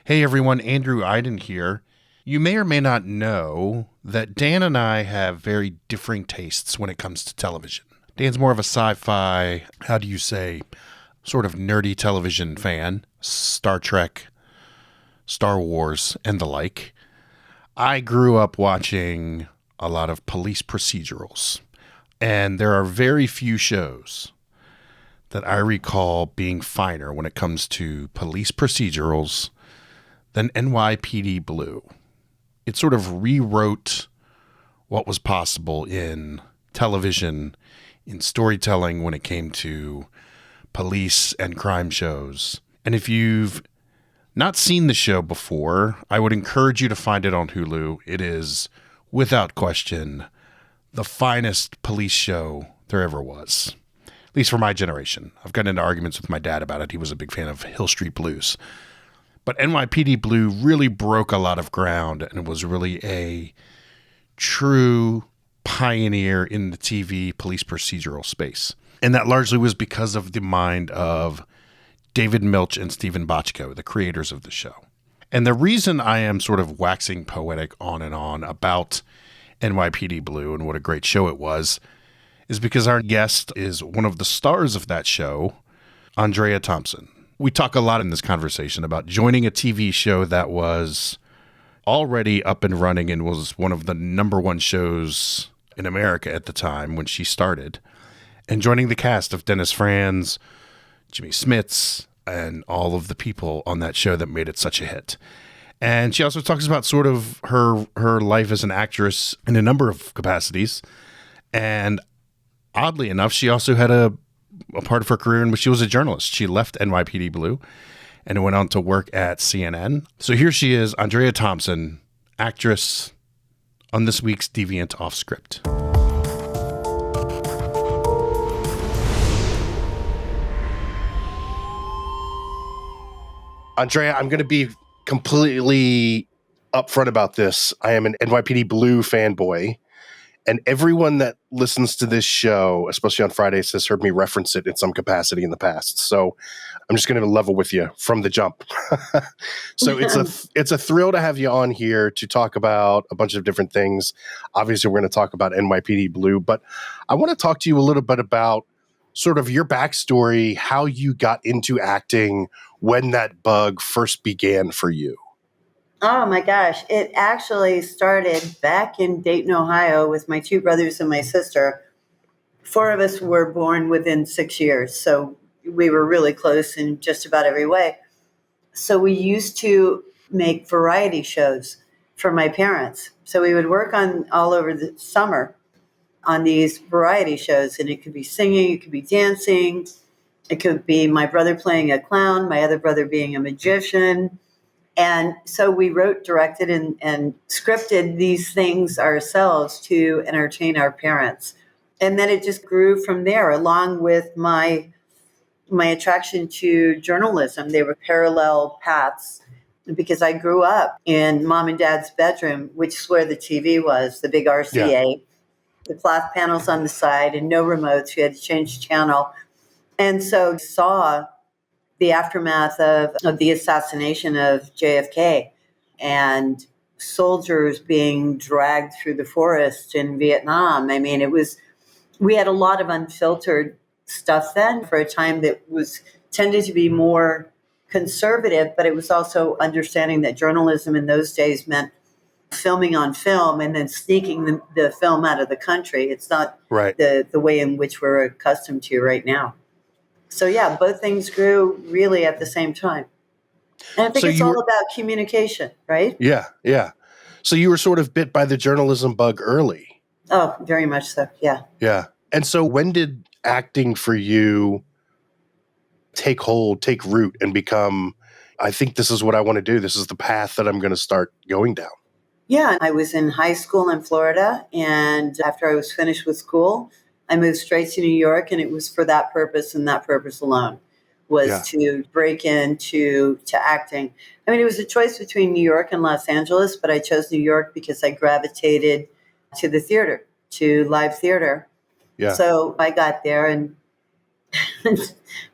Hey everyone, Andrew Iden here. You may or may not know that Dan and I have very differing tastes when it comes to television. Dan's more of a sci-fi, sort of nerdy television fan, Star Trek, Star Wars, and the like. I grew up watching a lot of police procedurals, and there are very few shows that I recall being finer when it comes to police procedurals than NYPD Blue. It sort of rewrote what was possible in television, in storytelling when it came to police and crime shows. And if you've not seen the show before, I would encourage you to find it on Hulu. It is, without question, the finest police show there ever was. At least for my generation. I've gotten into arguments with my dad about it. He was a big fan of Hill Street Blues. But NYPD Blue really broke a lot of ground and was really a true pioneer in the TV police procedural space. And that largely was because of the mind of David Milch and Stephen Bochco, the creators of the show. And the reason I am sort of waxing poetic on and on about NYPD Blue and what a great show it was is because our guest is one of the stars of that show, Andrea Thompson. We talk a lot in this conversation about joining a TV show that was already up and running and was one of the number one shows in America at the time when she started, and joining the cast of Dennis Franz, Jimmy Smits, and all of the people on that show that made it such a hit. And she also talks about sort of her life as an actress in a number of capacities. And oddly enough, she also had a part of her career in which she was a journalist. She left NYPD Blue and went on to work at CNN. So here she is, Andrea Thompson, actress, on this week's Deviant Off Script. Andrea, I'm going to be completely upfront about this. I am an NYPD Blue fanboy. And everyone that listens to this show, especially on Fridays, has heard me reference it in some capacity in the past. So I'm just going to level with you from the jump. So it's a thrill to have you on here to talk about a bunch of different things. Obviously, we're going to talk about NYPD Blue, but I want to talk to you a little bit about sort of your backstory, how you got into acting, when that bug first began for you. Oh my gosh. It actually started back in Dayton, Ohio with my two brothers and my sister. Four of us were born within 6 years, so we were really close in just about every way. So we used to make variety shows for my parents. So we would work on all over the summer on these variety shows, and it could be singing, it could be dancing, it could be my brother playing a clown, my other brother being a magician. And so we wrote, directed, and scripted these things ourselves to entertain our parents. And then it just grew from there, along with my attraction to journalism. They were parallel paths because I grew up in mom and dad's bedroom, which is where the TV was, the big RCA, the cloth panels on the side and no remotes. You had to change channel. And so saw the aftermath of the assassination of JFK and soldiers being dragged through the forest in Vietnam. I mean, we had a lot of unfiltered stuff then for a time that was tended to be more conservative, but it was also understanding that journalism in those days meant filming on film and then sneaking the film out of the country. It's not right. the way in which we're accustomed to right now. So, yeah, both things grew really at the same time. And I think it's all about communication, right? Yeah, yeah. So you were sort of bit by the journalism bug early. Oh, very much so, yeah. Yeah. And so when did acting for you take hold, take root, and become, I think this is what I want to do. This is the path that I'm going to start going down? Yeah, I was in high school in Florida, and after I was finished with school, I moved straight to New York, and it was for that purpose and that purpose alone, was to break into acting. I mean, it was a choice between New York and Los Angeles, but I chose New York because I gravitated to the theater, to live theater. Yeah. So I got there, and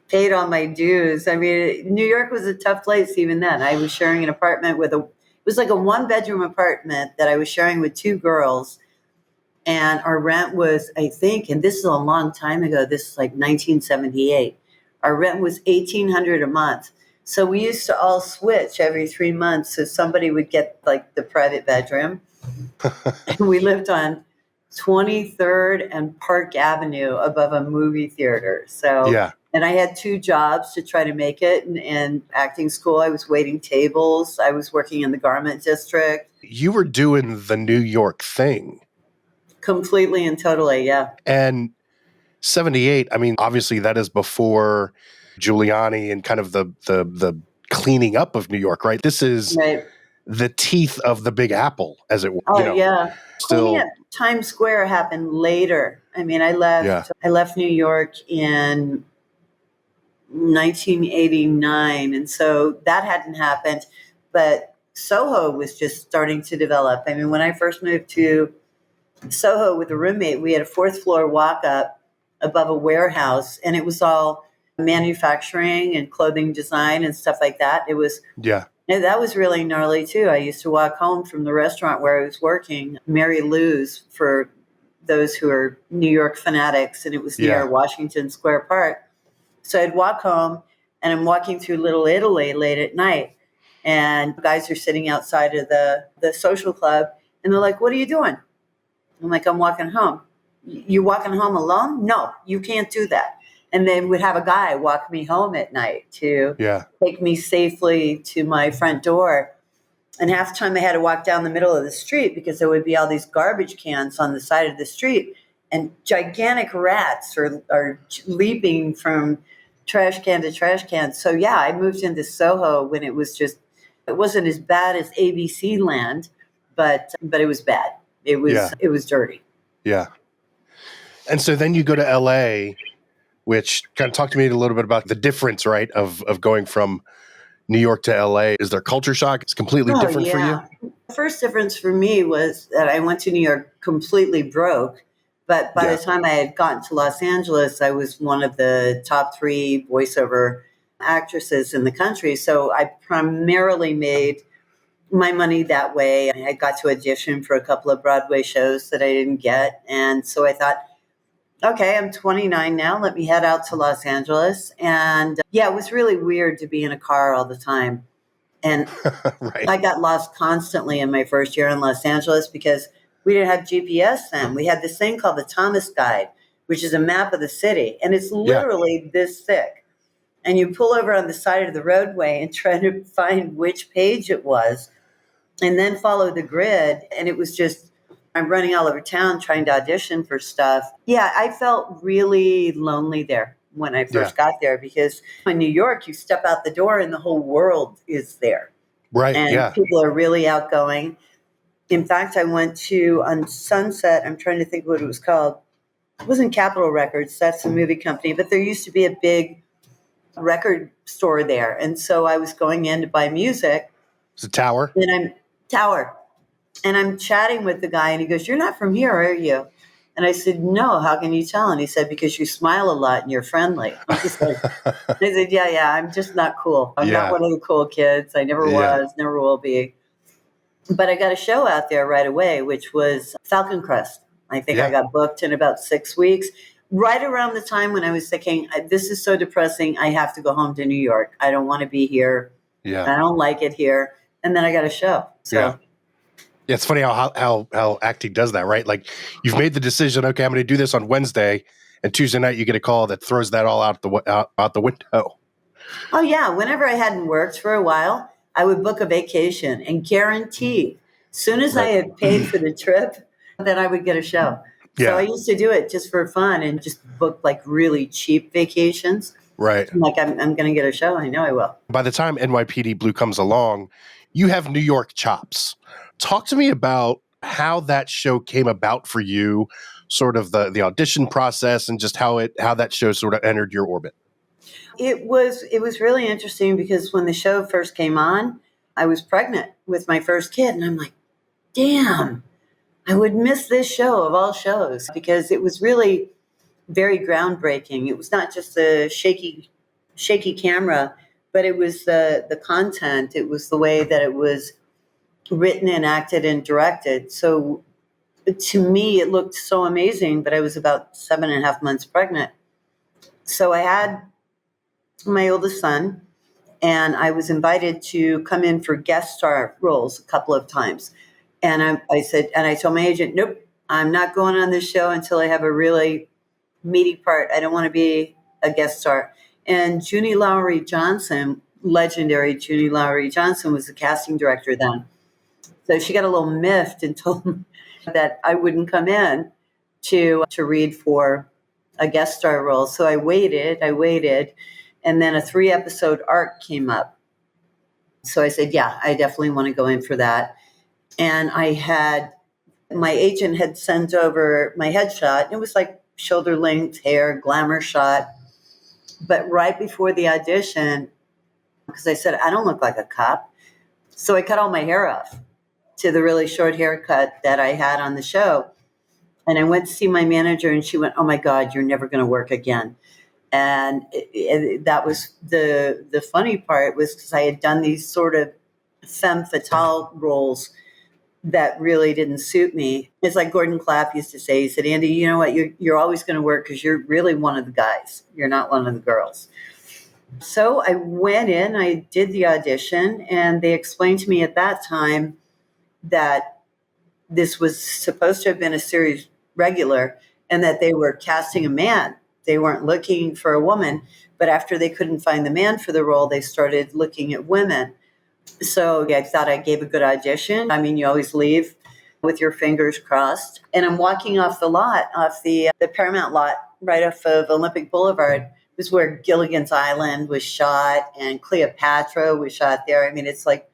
paid all my dues. I mean, New York was a tough place even then. I was sharing an apartment it was like a 1-bedroom apartment that I was sharing with 2 girls. And our rent was, I think, and this is a long time ago, this is like 1978. Our rent was $1,800 a month. So we used to all switch every 3 months. So somebody would get like the private bedroom. And we lived on 23rd and Park Avenue above a movie theater. So, Yeah. and I had 2 jobs to try to make it. And acting school, I was waiting tables. I was working in the garment district. You were doing the New York thing. Completely and totally, yeah. And 78, I mean, obviously that is before Giuliani and kind of the cleaning up of New York, right? This is Right. the teeth of the Big Apple, as it were. Oh, yeah. Still, Cleaning up Times Square happened later. I mean, I left New York in 1989, and so that hadn't happened. But Soho was just starting to develop. I mean, when I first moved to Soho with a roommate, we had a 4th floor walk up above a warehouse, and it was all manufacturing and clothing design and stuff like that. It was, and that was really gnarly too. I used to walk home from the restaurant where I was working, Mary Lou's, for those who are New York fanatics, and it was near Washington Square Park. So I'd walk home, and I'm walking through Little Italy late at night, and guys are sitting outside of the social club, and they're like, "What are you doing?" I'm like, "I'm walking home." "You walking home alone?" "No, you can't do that." And they would have a guy walk me home at night to take me safely to my front door. And half the time I had to walk down the middle of the street because there would be all these garbage cans on the side of the street, and gigantic rats are leaping from trash can to trash can. So yeah, I moved into Soho when it wasn't as bad as ABC land, but it was bad. It was dirty. Yeah. And so then you go to LA, which kind of talk to me a little bit about the difference, right, of going from New York to LA. Is there culture shock? It's completely different for you? The first difference for me was that I went to New York completely broke. But by the time I had gotten to Los Angeles, I was one of the top 3 voiceover actresses in the country. So I primarily made my money that way. I got to audition for a couple of Broadway shows that I didn't get. And so I thought, okay, I'm 29 now. Let me head out to Los Angeles. And it was really weird to be in a car all the time. And I got lost constantly in my first year in Los Angeles because we didn't have GPS then. We had this thing called the Thomas Guide, which is a map of the city. And it's literally this thick. And you pull over on the side of the roadway and try to find which page it was and then follow the grid. And it was just, I'm running all over town trying to audition for stuff. Yeah, I felt really lonely there when I first got there because in New York, you step out the door and the whole world is there. Right, and people are really outgoing. In fact, I went to, on Sunset, I'm trying to think what it was called. It wasn't Capitol Records, that's a movie company, but there used to be a big record store there. And so I was going in to buy music. It's a Tower? And I'm chatting with the guy, and he goes, "You're not from here, are you?" And I said, "No, how can you tell?" And he said, "Because you smile a lot and you're friendly." I said, yeah, I'm just not cool. I'm not one of the cool kids. I never was, never will be. But I got a show out there right away, which was Falcon Crest. I think I got booked in about 6 weeks, right around the time when I was thinking, this is so depressing. I have to go home to New York. I don't want to be here. I don't like it here. And then I got a show. So. Yeah, it's funny how acting does that, right? Like you've made the decision, okay, I'm going to do this on Wednesday, and Tuesday night you get a call that throws that all out the window. Oh yeah, whenever I hadn't worked for a while, I would book a vacation and guarantee, soon as I had paid for the trip, then I would get a show. So I used to do it just for fun and just book like really cheap vacations. Right. I'm like, I'm going to get a show. I know I will. By the time NYPD Blue comes along, you have New York chops. Talk to me about how that show came about for you, sort of the audition process and just how that show sort of entered your orbit. It was really interesting because when the show first came on, I was pregnant with my first kid. And I'm like, damn, I would miss this show of all shows because it was really very groundbreaking. It was not just a shaky shaky camera, but it was the content. It was the way that it was written and acted and directed. So to me, it looked so amazing, but I was about 7.5 months pregnant. So I had my oldest son, and I was invited to come in for guest star roles a couple of times. And I said, and I told my agent, nope, I'm not going on this show until I have a really meaty part. I don't want to be a guest star. And Junie Lowry Johnson, legendary Junie Lowry Johnson, was the casting director then. So she got a little miffed and told me that I wouldn't come in to read for a guest star role. So I waited, and then a 3-episode arc came up. So I said, yeah, I definitely want to go in for that. And my agent had sent over my headshot. It was like shoulder length hair, glamour shot. But right before the audition, because I said, I don't look like a cop. So I cut all my hair off to the really short haircut that I had on the show. And I went to see my manager, and she went, oh my God, you're never going to work again. And that was the funny part, was because I had done these sort of femme fatale roles that really didn't suit me. It's like Gordon Clapp used to say, he said, Andy, you know what, you're always going to work because you're really one of the guys. You're not one of the girls. So I went in, I did the audition, and they explained to me at that time that this was supposed to have been a series regular and that they were casting a man. They weren't looking for a woman, but after they couldn't find the man for the role, they started looking at women. So I thought I gave a good audition. I mean, you always leave with your fingers crossed. And I'm walking off the lot, off the Paramount lot, right off of Olympic Boulevard. It was where Gilligan's Island was shot and Cleopatra was shot there. I mean, it's like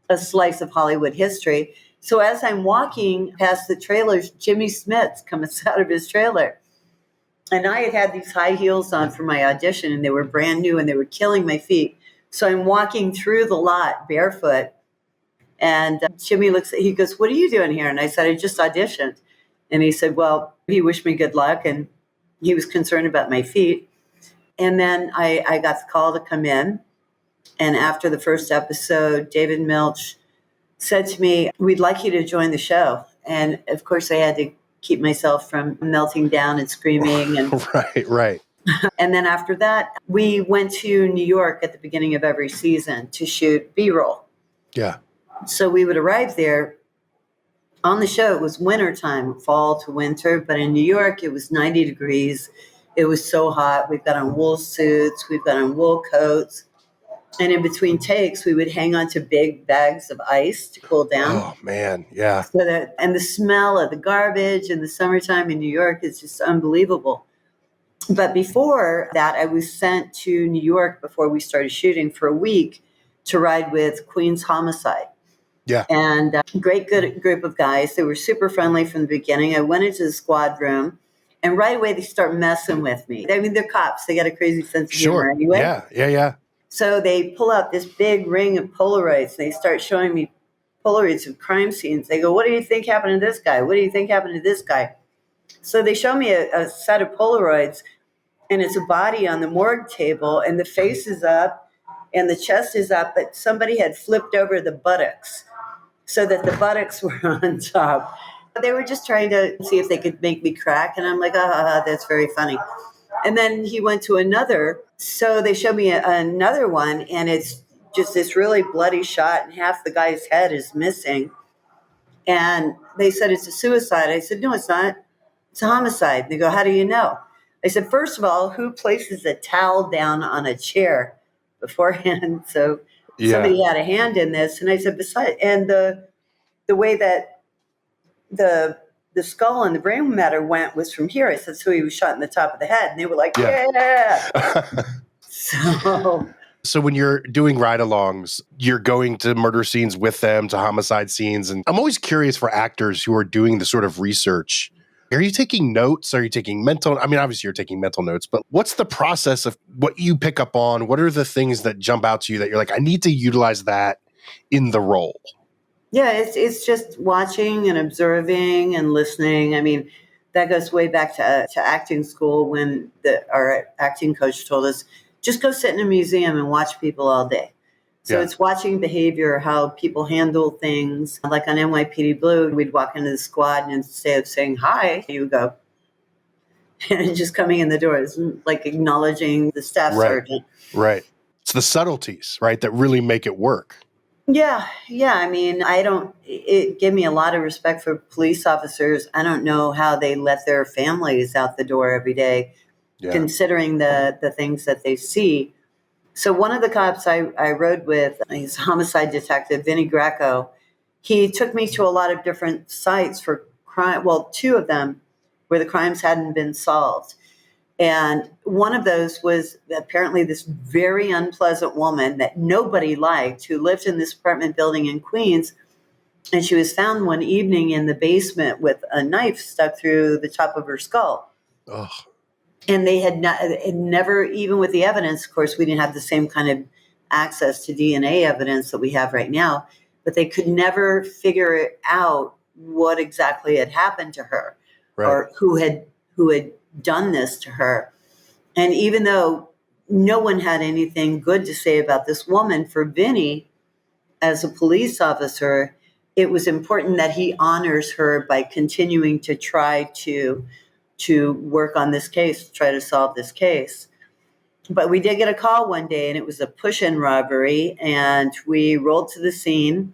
a slice of Hollywood history. So as I'm walking past the trailers, Jimmy Smits comes out of his trailer. And I had these high heels on for my audition, and they were brand new, and they were killing my feet. So I'm walking through the lot barefoot, and Jimmy he goes, what are you doing here? And I said, I just auditioned. And he said, well, he wished me good luck, and he was concerned about my feet. And then I got the call to come in. And after the first episode, David Milch said to me, we'd like you to join the show. And of course, I had to keep myself from melting down and screaming. And Right. And then after that, we went to New York at the beginning of every season to shoot B-roll. Yeah. So we would arrive there. On the show, it was wintertime, fall to winter. But in New York, it was 90 degrees. It was so hot. We've got on wool suits. We've got on wool coats. And in between takes, we would hang on to big bags of ice to cool down. Oh, man. Yeah. And the smell of the garbage in the summertime in New York is just unbelievable. But before that, I was sent to New York before we started shooting for a week to ride with Queen's Homicide. Yeah. And great good group of guys. They were super friendly from the beginning. I went into the squad room, and right away they start messing with me. I mean, they're cops. They got a crazy sense of humor anyway. Yeah. So they pull out this big ring of Polaroids. They start showing me Polaroids of crime scenes. They go, what do you think happened to this guy? What do you think happened to this guy? So they show me a set of Polaroids, and it's a body on the morgue table, and the face is up and the chest is up, but somebody had flipped over the buttocks so that the buttocks were on top. They were just trying to see if they could make me crack, and I'm like, that's very funny. And then he went to another. So they showed me another one, and it's just this really bloody shot, and half the guy's head is missing. And they said, it's a suicide. I said, no, it's not. It's a homicide. They go, how do you know? I said, first of all, who places a towel down on a chair beforehand? So somebody had a hand in this. And I said, besides, and the way that the skull and the brain matter went was from here. I said, so he was shot in the top of the head. And they were like, yeah. So when you're doing ride-alongs, you're going to murder scenes with them, to homicide scenes. And I'm always curious for actors who are doing the sort of research. Are you taking notes? Are you taking mental? I mean, obviously you're taking mental notes, but what's the process of what you pick up on? What are the things that jump out to you that you're like, I need to utilize that in the role? Yeah, it's just watching and observing and listening. I mean, that goes way back to acting school when our acting coach told us, just go sit in a museum and watch people all day. So it's watching behavior, how people handle things. Like on NYPD Blue, we'd walk into the squad and instead of saying hi, you go, and just coming in the doors, like acknowledging the staff sergeant. Right. It's the subtleties, right, that really make it work. Yeah. I mean, it gave me a lot of respect for police officers. I don't know how they let their families out the door every day, considering the things that they see. So one of the cops I rode with, he's a homicide detective, Vinny Greco. He took me to a lot of different sites for crime. Well, two of them where the crimes hadn't been solved. And one of those was apparently this very unpleasant woman that nobody liked who lived in this apartment building in Queens. And she was found one evening in the basement with a knife stuck through the top of her skull. Ugh. And they had never, even with the evidence, of course, we didn't have the same kind of access to DNA evidence that we have right now, but they could never figure out what exactly had happened to her or who had done this to her. And even though no one had anything good to say about this woman, for Vinny, as a police officer, it was important that he honors her by continuing to try to work on this case, try to solve this case. But we did get a call one day, and it was a push-in robbery, and we rolled to the scene,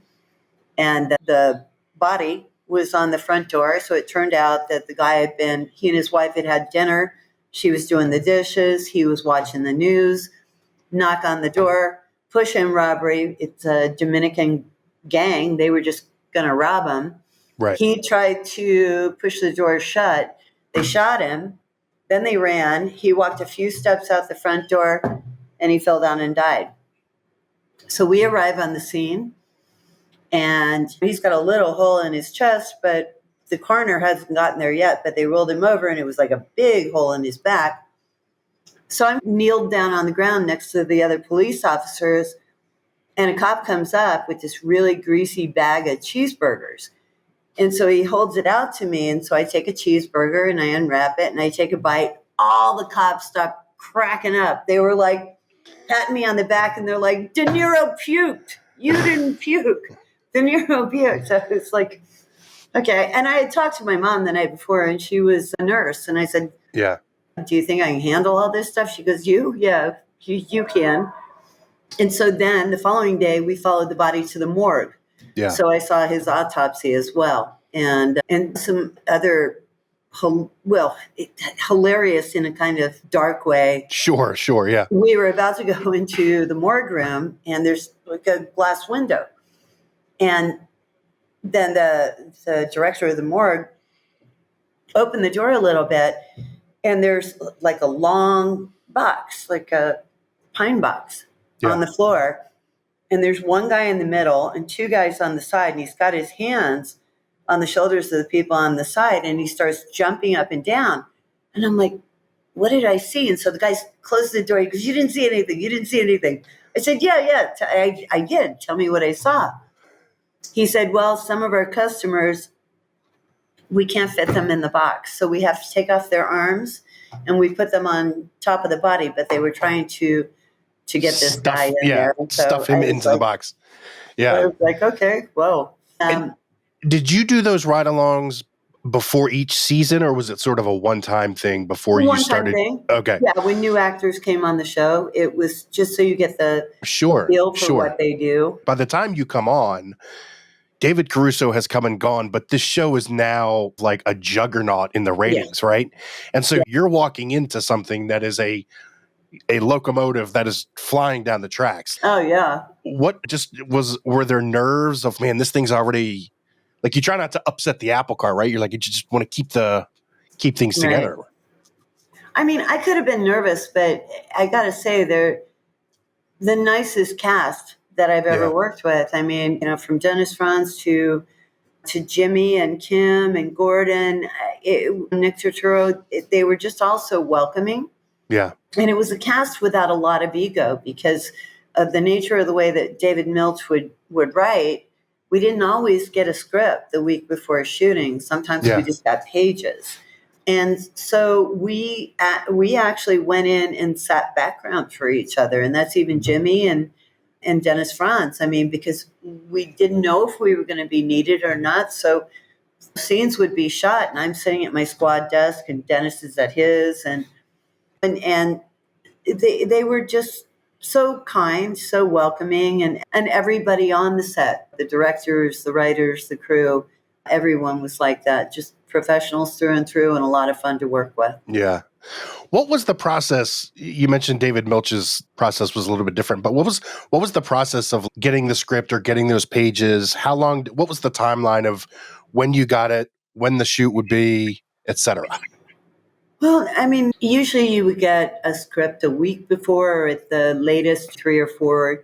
and the body was on the front door. So it turned out that the guy he and his wife had dinner. She was doing the dishes. He was watching the news. Knock on the door, push-in robbery. It's a Dominican gang. They were just going to rob him. Right. He tried to push the door shut. They shot him. Then they ran. He walked a few steps out the front door, and he fell down and died. So we arrive on the scene, and he's got a little hole in his chest, but the coroner hasn't gotten there yet, but they rolled him over, and it was like a big hole in his back. So I'm kneeled down on the ground next to the other police officers, and a cop comes up with this really greasy bag of cheeseburgers. And so he holds it out to me. And so I take a cheeseburger and I unwrap it and I take a bite. All the cops stopped cracking up. They were like patting me on the back and they're like, De Niro puked. You didn't puke. De Niro puked. So it's like, okay. And I had talked to my mom the night before and she was a nurse. And I said, Yeah. Do you think I can handle all this stuff? She goes, Yeah, you can. And so then the following day we followed the body to the morgue. Yeah. So I saw his autopsy as well, and some other, hilarious in a kind of dark way. Sure, yeah. We were about to go into the morgue room, and there's like a glass window, and then the director of the morgue opened the door a little bit, and there's like a long box, like a pine box, on the floor. And there's one guy in the middle and two guys on the side. And he's got his hands on the shoulders of the people on the side. And he starts jumping up and down. And I'm like, what did I see? And so the guy closed the door. He goes, you didn't see anything. I said, yeah, I did. Tell me what I saw. He said, well, some of our customers, we can't fit them in the box. So we have to take off their arms and we put them on top of the body. But they were trying to get this guy in there. And so stuff him into the box. Yeah. I was like, okay, whoa. Did you do those ride-alongs before each season, or was it sort of a one-time thing before you started? Thing. Okay. Yeah, when new actors came on the show, it was just so you get the feel for what they do. By the time you come on, David Caruso has come and gone, but this show is now like a juggernaut in the ratings, right? And so you're walking into something that is a locomotive that is flying down the tracks. Oh, yeah. Were there nerves of, man, this thing's already, like, you try not to upset the apple cart, right? You're like, you just want to keep things together. I mean, I could have been nervous, but I got to say they're the nicest cast that I've ever worked with. I mean, from Dennis Franz to Jimmy and Kim and Gordon, Nick Turturro, they were just all so welcoming. Yeah. And it was a cast without a lot of ego because of the nature of the way that David Milch would write. We didn't always get a script the week before shooting. Sometimes we just got pages. And so we actually went in and sat background for each other, and that's even Jimmy and Dennis Franz. I mean, because we didn't know if we were going to be needed or not. So scenes would be shot, and I'm sitting at my squad desk, and Dennis is at his, and they were just so kind, so welcoming, and everybody on the set, the directors, the writers, the crew, everyone was like that, just professionals through and through, and a lot of fun to work with. Yeah. What was the process? You mentioned David Milch's process was a little bit different, but what was the process of getting the script or getting those pages? How long, what was the timeline of when you got it, when the shoot would be, et cetera? Well, I mean, usually you would get a script a week before, or at the latest 3 or 4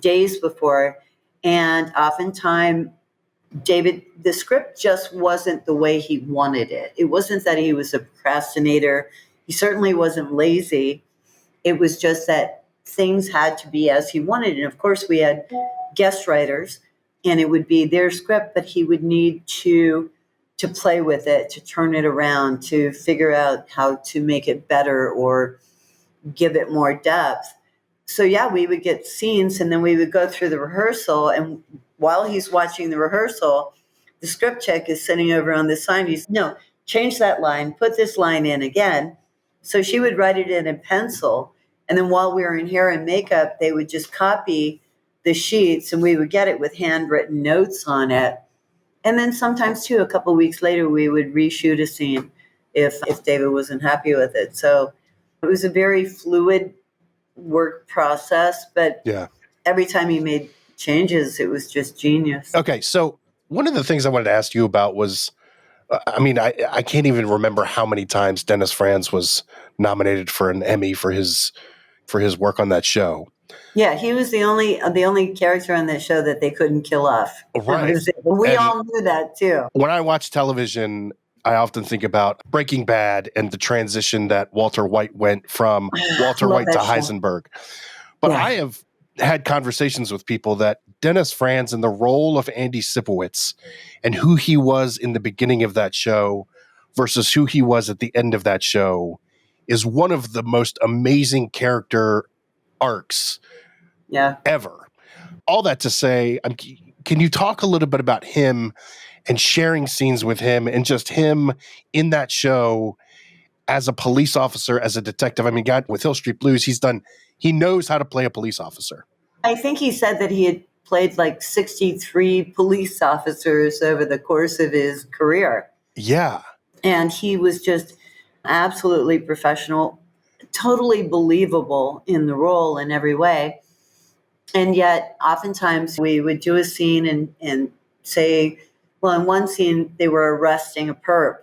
days before. And oftentimes, the script just wasn't the way he wanted it. It wasn't that he was a procrastinator. He certainly wasn't lazy. It was just that things had to be as he wanted. And of course, we had guest writers, and it would be their script, but he would need to play with it, to turn it around, to figure out how to make it better or give it more depth. So yeah, we would get scenes, and then we would go through the rehearsal, and while he's watching the rehearsal, the script check is sitting over on the side. He's, no, change that line, put this line in again. So she would write it in pencil, and then while we were in hair and makeup, they would just copy the sheets, and we would get it with handwritten notes on it. And then sometimes too, a couple of weeks later, we would reshoot a scene if David wasn't happy with it. So it was a very fluid work process, but yeah, every time he made changes, it was just genius. Okay, so one of the things I wanted to ask you about was, I mean, I can't even remember how many times Dennis Franz was nominated for an Emmy for his work on that show. Yeah, he was the only character on that show that they couldn't kill off. Right. We all knew that too. When I watch television, I often think about Breaking Bad and the transition that Walter White went from Walter White to Heisenberg. But yeah. I have had conversations with people that Dennis Franz in the role of Andy Sipowicz and who he was in the beginning of that show versus who he was at the end of that show is one of the most amazing character arcs ever. All that to say, can you talk a little bit about him and sharing scenes with him and just him in that show as a police officer, as a detective? I mean, God, with Hill Street Blues, he knows how to play a police officer. I think he said that he had played like 63 police officers over the course of his career. Yeah. And he was just absolutely professional, totally believable in the role in every way. And yet, oftentimes, we would do a scene and say, well, in one scene, they were arresting a perp.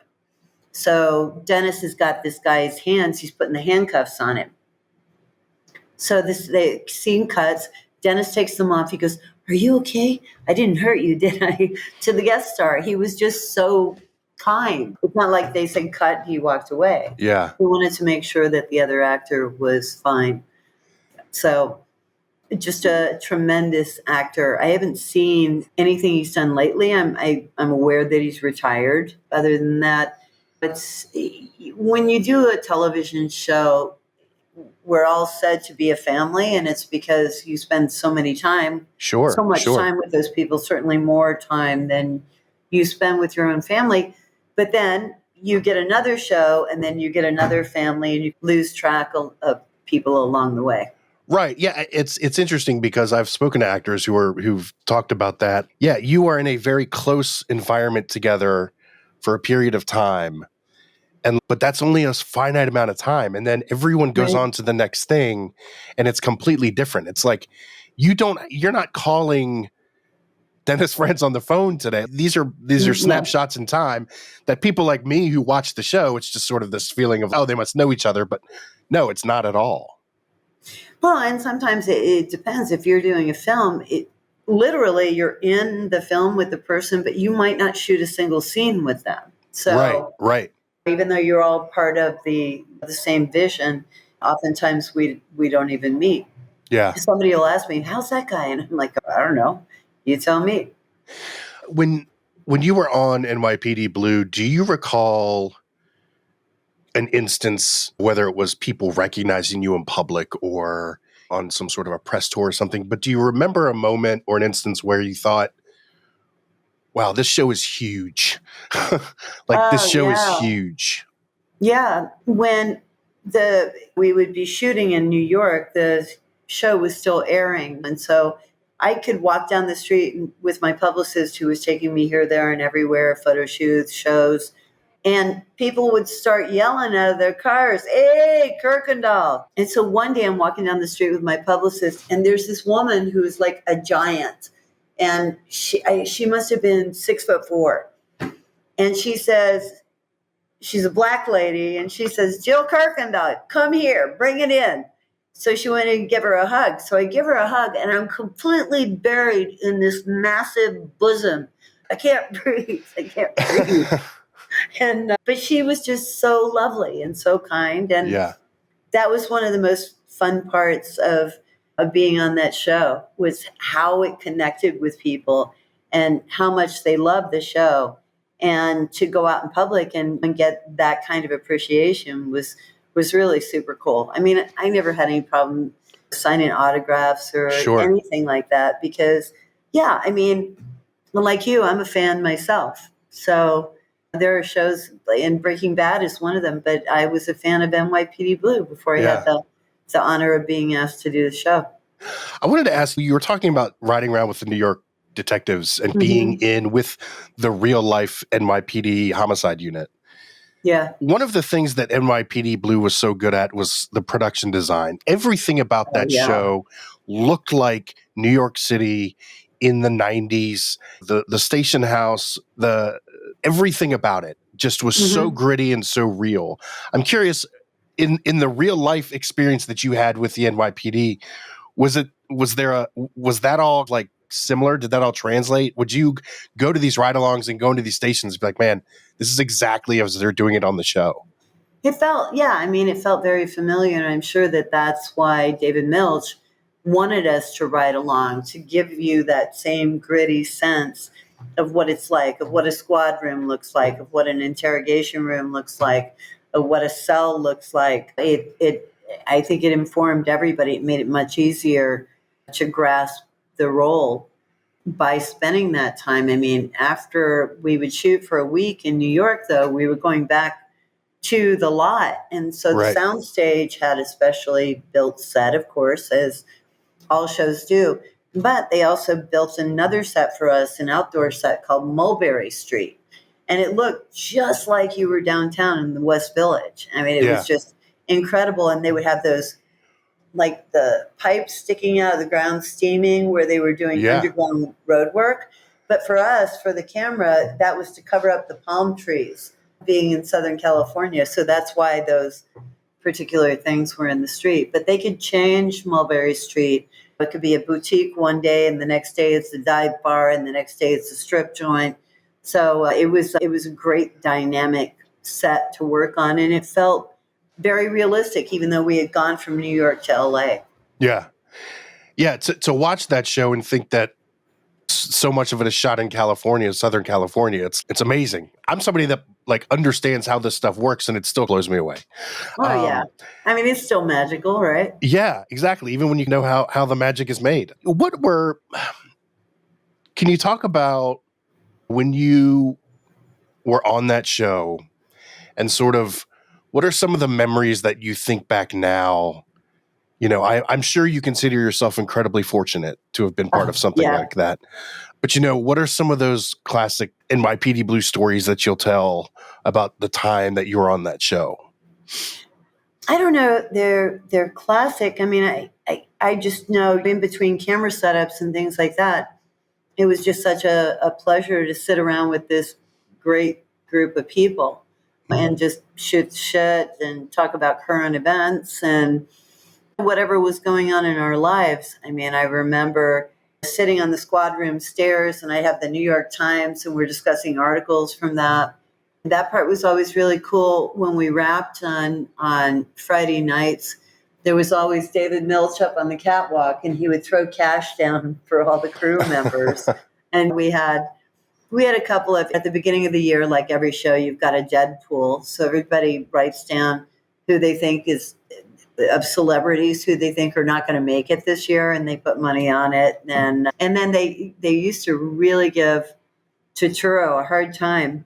So Dennis has got this guy's hands. He's putting the handcuffs on him. So the scene cuts. Dennis takes them off. He goes, "Are you okay? I didn't hurt you, did I?" To the guest star. He was just so kind. It's not like they said cut and he walked away. Yeah. He wanted to make sure that the other actor was fine. So just a tremendous actor. I haven't seen anything he's done lately. I'm aware that he's retired. Other than that, but when you do a television show, we're all said to be a family, and it's because you spend so much time with those people, certainly more time than you spend with your own family. But then you get another show, and then you get another family, and you lose track of people along the way. Right. Yeah. It's interesting because I've spoken to actors who've talked about that. Yeah. You are in a very close environment together for a period of time. But that's only a finite amount of time. And then everyone goes on to the next thing and it's completely different. It's like, you're not calling Dennis Franz on the phone today. These are snapshots in time that people like me who watch the show, it's just sort of this feeling of, oh, they must know each other. But no, it's not at all. Well, and sometimes it depends. If you're doing a film, literally you're in the film with the person, but you might not shoot a single scene with them. So right. Even though you're all part of the same vision, oftentimes we don't even meet. Yeah. Somebody will ask me, "How's that guy?" And I'm like, "I don't know. You tell me." When you were on NYPD Blue, do you recall an instance, whether it was people recognizing you in public or on some sort of a press tour or something, but do you remember a moment or an instance where you thought, wow, this show is huge? Like, this Oh, show is yeah. huge. Yeah. When we would be shooting in New York, the show was still airing. And so I could walk down the street with my publicist who was taking me here, there, and everywhere, photo shoots, shows. And people would start yelling out of their cars, "Hey, Kirkendall." And so one day I'm walking down the street with my publicist, and there's this woman who's like a giant. And she must have been 6'4". And she says, she's a black lady, and she says, "Jill Kirkendall, come here, bring it in." So she went in and give her a hug. So I give her a hug, and I'm completely buried in this massive bosom. I can't breathe. I can't breathe. And but she was just so lovely and so kind, and Yeah. that was one of the most fun parts of being on that show, was how it connected with people and how much they loved the show. And to go out in public and get that kind of appreciation was really super cool. I mean, I never had any problem signing autographs or Sure. anything like that because, yeah, I mean, like you, I'm a fan myself. So there are shows, and Breaking Bad is one of them, but I was a fan of NYPD Blue before I had the honor of being asked to do the show. I wanted to ask you were talking about riding around with the New York detectives and being in with the real life NYPD homicide unit. Yeah. One of the things that NYPD Blue was so good at was the production design. Everything about that show looked like New York City in the 90s. The station house, everything about it just was so gritty and so real. I'm curious, in the real life experience that you had with the NYPD, was that all like similar? Did that all translate? Would you go to these ride-alongs and go into these stations and be like, man, this is exactly as they're doing it on the show? It felt very familiar, and I'm sure that that's why David Milch wanted us to ride along, to give you that same gritty sense of what it's like, of what a squad room looks like, of what an interrogation room looks like, of what a cell looks like. I think it informed everybody. It made it much easier to grasp the role by spending that time. I mean, after we would shoot for a week in New York, though, we were going back to the lot. And so the soundstage had a specially built set, of course, as all shows do. But they also built another set for us, an outdoor set called Mulberry Street. And it looked just like you were downtown in the West Village. I mean, it was just incredible. And they would have those, like the pipes sticking out of the ground steaming where they were doing underground road work. But for us, for the camera, that was to cover up the palm trees being in Southern California. So that's why those particular things were in the street. But they could change Mulberry Street. It could be a boutique one day, and the next day it's a dive bar, and the next day it's a strip joint. So it was a great dynamic set to work on, and it felt very realistic, even though we had gone from New York to LA. Yeah. Yeah. To watch that show and think that so much of it is shot in California, Southern California, it's amazing. I'm somebody that like understands how this stuff works, and it still blows me away. Oh, yeah. I mean, it's still magical, right? Yeah, exactly. Even when you know how the magic is made. Can you talk about when you were on that show and sort of what are some of the memories that you think back now? You know, I'm sure you consider yourself incredibly fortunate to have been part of something like that. But, you know, what are some of those classic NYPD Blue stories that you'll tell about the time that you were on that show? I don't know. They're classic. I mean, I just know in between camera setups and things like that, it was just such a pleasure to sit around with this great group of people and just shoot shit and talk about current events and whatever was going on in our lives. I mean, I remember sitting on the squad room stairs, and I have the New York Times, and we're discussing articles from that. That part was always really cool. When we wrapped on Friday nights, there was always David Milch up on the catwalk, and he would throw cash down for all the crew members. And we had we had a couple of, at the beginning of the year, like every show, you've got a dead pool. So everybody writes down who they think is, of celebrities who they think are not going to make it this year, and they put money on it. And then they used to really give Turturro a hard time,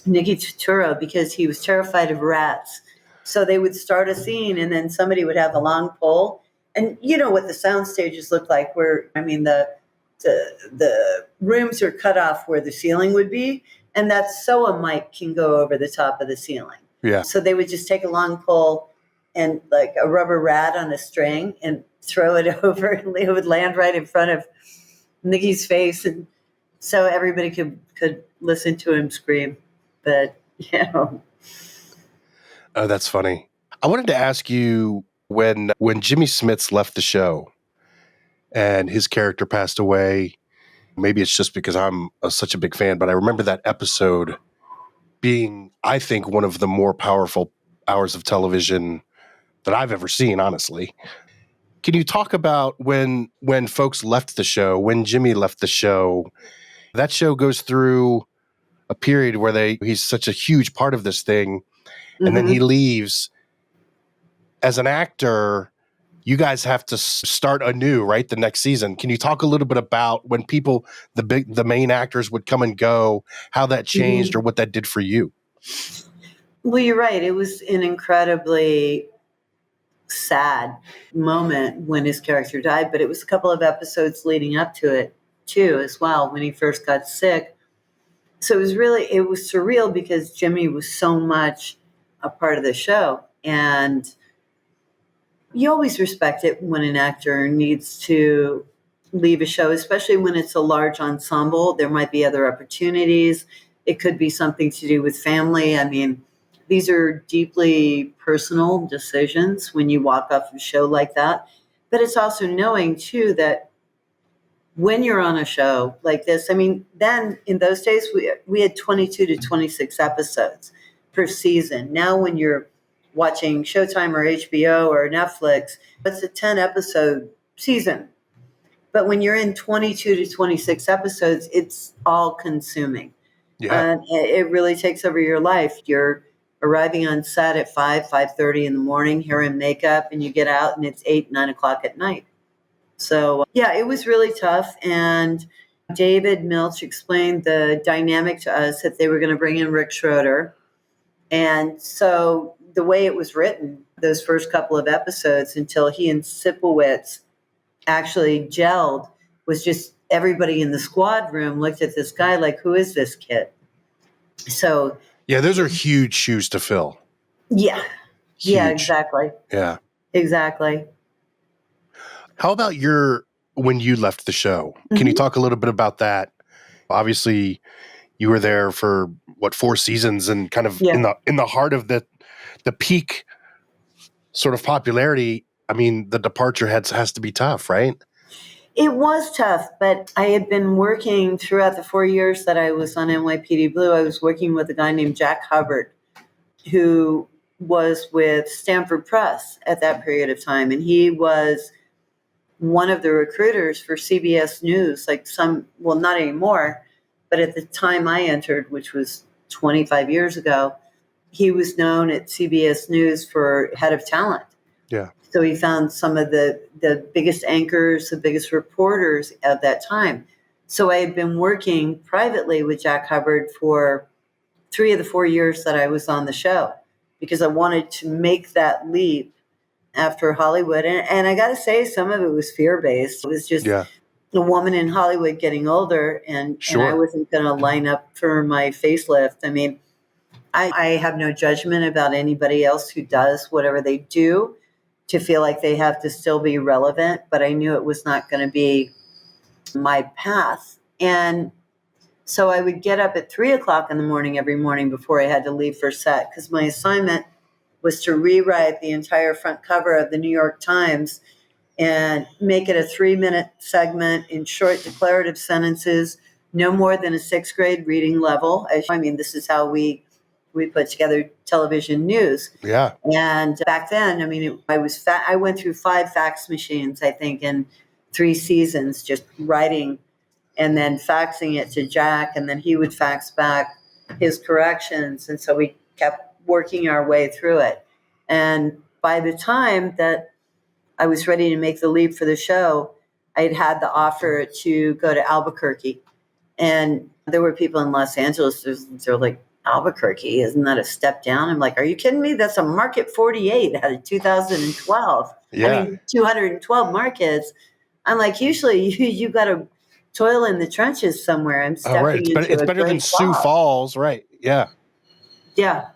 Nicky Turturro, because he was terrified of rats. So they would start a scene, and then somebody would have a long pole. And you know what the sound stages look like, where, I mean, the rooms are cut off where the ceiling would be, and that's so a mic can go over the top of the ceiling. Yeah. So they would just take a long pole and like a rubber rat on a string and throw it over, and it would land right in front of Nicky's face, and so everybody could listen to him scream. But Oh, that's funny. I wanted to ask you, when Jimmy Smits left the show and his character passed away, maybe it's just because I'm such a big fan, but I remember that episode being, I think, one of the more powerful hours of television that I've ever seen, honestly. Can you talk about when folks left the show, when Jimmy left the show? That show goes through a period where he's such a huge part of this thing, and then he leaves. As an actor, you guys have to start anew, right? The next season. Can you talk a little bit about when people, the main actors would come and go, how that changed or what that did for you? Well, you're right. It was an incredibly sad moment when his character died, but it was a couple of episodes leading up to it too, as well, when he first got sick. So it was surreal because Jimmy was so much a part of the show. And you always respect it when an actor needs to leave a show, especially when it's a large ensemble. There might be other opportunities. It could be something to do with family. I mean, these are deeply personal decisions when you walk off a show like that. But it's also knowing, too, that when you're on a show like this, I mean, then in those days, we had 22 to 26 episodes per season. Now when you're watching Showtime or HBO or Netflix, it's a 10-episode season. But when you're in 22 to 26 episodes, it's all consuming. Yeah. And it really takes over your life. You're arriving on set at 5:30 in the morning, hair and makeup, and you get out and it's 8, 9 o'clock at night. So, yeah, it was really tough. And David Milch explained the dynamic to us that they were going to bring in Rick Schroeder. And so the way it was written, those first couple of episodes, until he and Sipowicz actually gelled, was just everybody in the squad room looked at this guy like, who is this kid? So, yeah, those are huge shoes to fill. Yeah. Huge. Yeah, exactly. Yeah. Exactly. How about when you left the show? Can you talk a little bit about that? Obviously, you were there for 4 seasons, and kind of in the heart of the peak sort of popularity. I mean, the departure has to be tough, right? It was tough, but I had been working throughout the 4 years that I was on NYPD Blue. I was working with a guy named Jack Hubbard, who was with Stanford Press at that period of time. And he was one of the recruiters for CBS News, not anymore, but at the time I entered, which was 25 years ago, he was known at CBS News for head of talent. Yeah. So he found some of the biggest anchors, the biggest reporters at that time. So I had been working privately with Jack Hubbard for 3 of the 4 years that I was on the show, because I wanted to make that leap after Hollywood. And I got to say, some of it was fear-based. It was just a woman in Hollywood getting older, and I wasn't going to line up for my facelift. I mean, I have no judgment about anybody else who does whatever they do to feel like they have to still be relevant, but I knew it was not going to be my path. And so I would get up at 3 o'clock in the morning every morning before I had to leave for set, because my assignment was to rewrite the entire front cover of the New York Times and make it a 3-minute segment in short declarative sentences, no more than a 6th grade reading level. I mean, this is how we put together television news. Yeah. And back then, I mean, I went through 5 fax machines, I think, in 3 seasons, just writing. and then faxing it to Jack, and then he would fax back his corrections. And so we kept working our way through it. And by the time that I was ready to make the leap for the show, I'd had the offer to go to Albuquerque. And there were people in Los Angeles, they're like, Albuquerque, isn't that a step down? I'm like, are you kidding me? That's a market 48 out of 2012. Yeah. I mean, 212 markets. I'm like, usually you got to toil in the trenches somewhere. I'm stepping right. into It's a better than great Sioux job. Falls, right? Yeah. Yeah.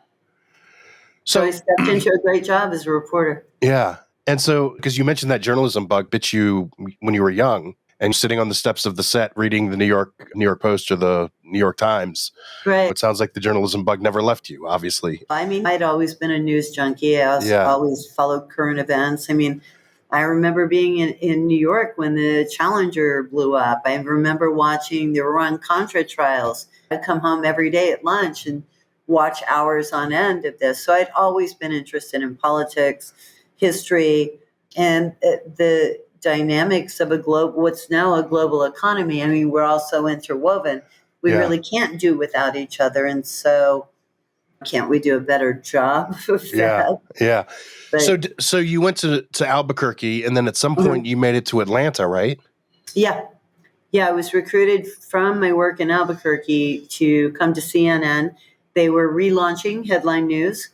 So I stepped into a great job as a reporter. Yeah. And so, because you mentioned that journalism bug bit you when you were young and sitting on the steps of the set reading the New York Post or the New York Times. Right. It sounds like the journalism bug never left you, obviously. I mean, I'd always been a news junkie. I always followed current events. I mean, I remember being in New York when the Challenger blew up. I remember watching the Iran-Contra trials. I'd come home every day at lunch and watch hours on end of this. So I'd always been interested in politics, history, and the dynamics of what's now a global economy. I mean, we're all so interwoven. We really can't do without each other. And so can't we do a better job of that? Yeah. But, so you went to Albuquerque, and then at some point you made it to Atlanta, right? Yeah. Yeah, I was recruited from my work in Albuquerque to come to CNN. They were relaunching Headline News.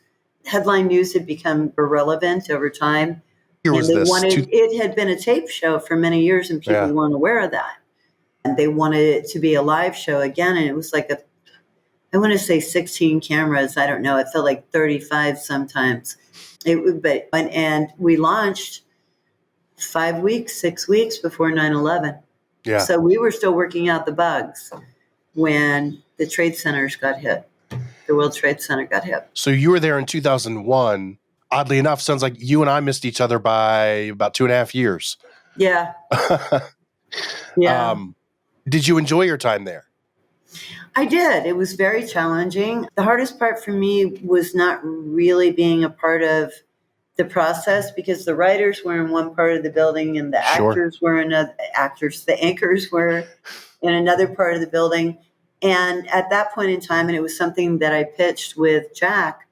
Headline News had become irrelevant over time. It had been a tape show for many years, and people weren't aware of that. And they wanted it to be a live show again, and it was like I want to say 16 cameras. I don't know. It felt like 35 sometimes. And we launched 6 weeks before 9/11. Yeah. So we were still working out the bugs when the trade centers got hit. The World Trade Center got hit. So you were there in 2001. Oddly enough, sounds like you and I missed each other by about 2.5 years. Yeah. Yeah. Did you enjoy your time there? I did. It was very challenging. The hardest part for me was not really being a part of the process, because the writers were in one part of the building and the actors were the anchors were in another part of the building. And at that point in time, and it was something that I pitched with Jack,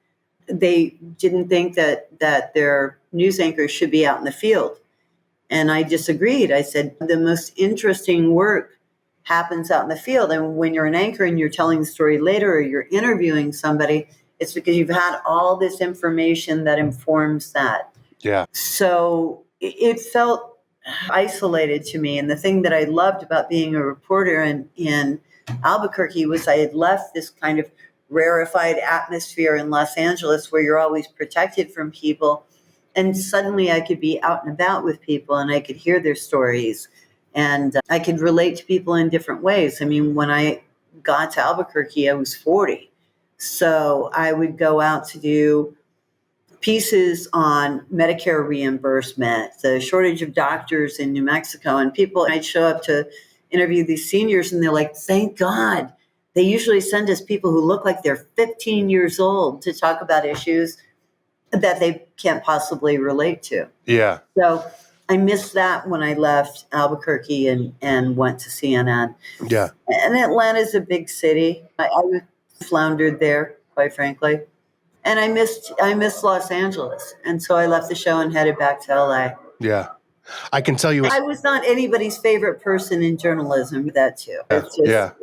they didn't think that their news anchors should be out in the field. And I disagreed. I said, the most interesting work happens out in the field. And when you're an anchor and you're telling the story later, or you're interviewing somebody, it's because you've had all this information that informs that. Yeah. So it felt isolated to me. And the thing that I loved about being a reporter in Albuquerque was I had left this kind of rarefied atmosphere in Los Angeles where you're always protected from people. And suddenly I could be out and about with people and I could hear their stories. And I could relate to people in different ways. I mean, when I got to Albuquerque, I was 40. So I would go out to do pieces on Medicare reimbursement, the shortage of doctors in New Mexico. And I'd show up to interview these seniors and they're like, thank God. They usually send us people who look like they're 15 years old to talk about issues that they can't possibly relate to. Yeah. So I missed that when I left Albuquerque and went to CNN. Yeah. And Atlanta's a big city. I floundered there, quite frankly. And I missed Los Angeles. And so I left the show and headed back to LA. Yeah. I can tell you. I was not anybody's favorite person in journalism, that too. Yeah.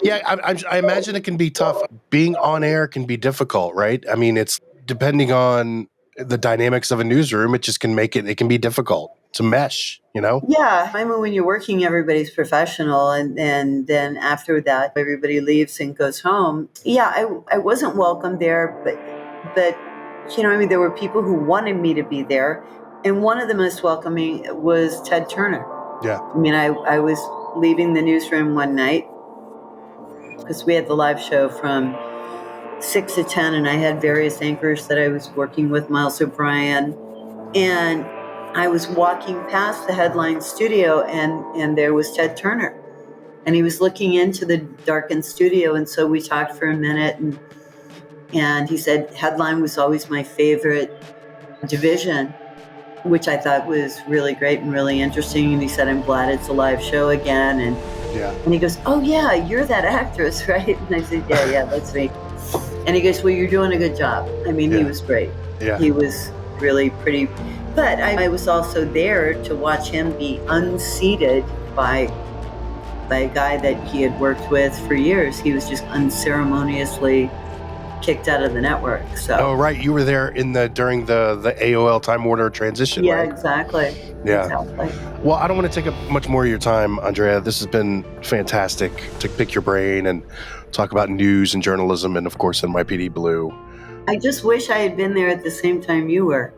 I imagine it can be tough. Being on air can be difficult, right? I mean, it's depending on the dynamics of a newsroom, it just can it can be difficult to mesh, you know? Yeah. I mean, when you're working, everybody's professional. And then after that, everybody leaves and goes home. Yeah, I wasn't welcome there, but, you know, I mean, there were people who wanted me to be there. And one of the most welcoming was Ted Turner. Yeah. I mean, I was leaving the newsroom one night because we had the live show from 6 to 10, and I had various anchors that I was working with, Miles O'Brien. And I was walking past the Headline studio, and there was Ted Turner. And he was looking into the darkened studio, and so we talked for a minute, and he said, Headline was always my favorite division. which I thought was really great and really interesting. And he said, I'm glad it's a live show again. And he goes, oh, yeah, you're that actress, right? And I said, yeah, that's me. And he goes, well, you're doing a good job. I mean, he was great. Yeah. He was really pretty. But I was also there to watch him be unseated by a guy that he had worked with for years. He was just unceremoniously kicked out of the network. So. Oh, right. You were there during the AOL Time Warner transition, yeah, right? Exactly. Yeah. Exactly. Well, I don't want to take up much more of your time, Andrea. This has been fantastic to pick your brain and talk about news and journalism and, of course, NYPD Blue. I just wish I had been there at the same time you were.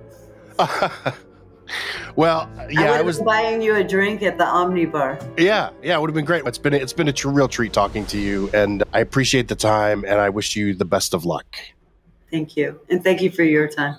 Well, yeah, I was buying you a drink at the Omni Bar. Yeah, it would have been great. It's been a real treat talking to you, and I appreciate the time, and I wish you the best of luck. Thank you, and thank you for your time.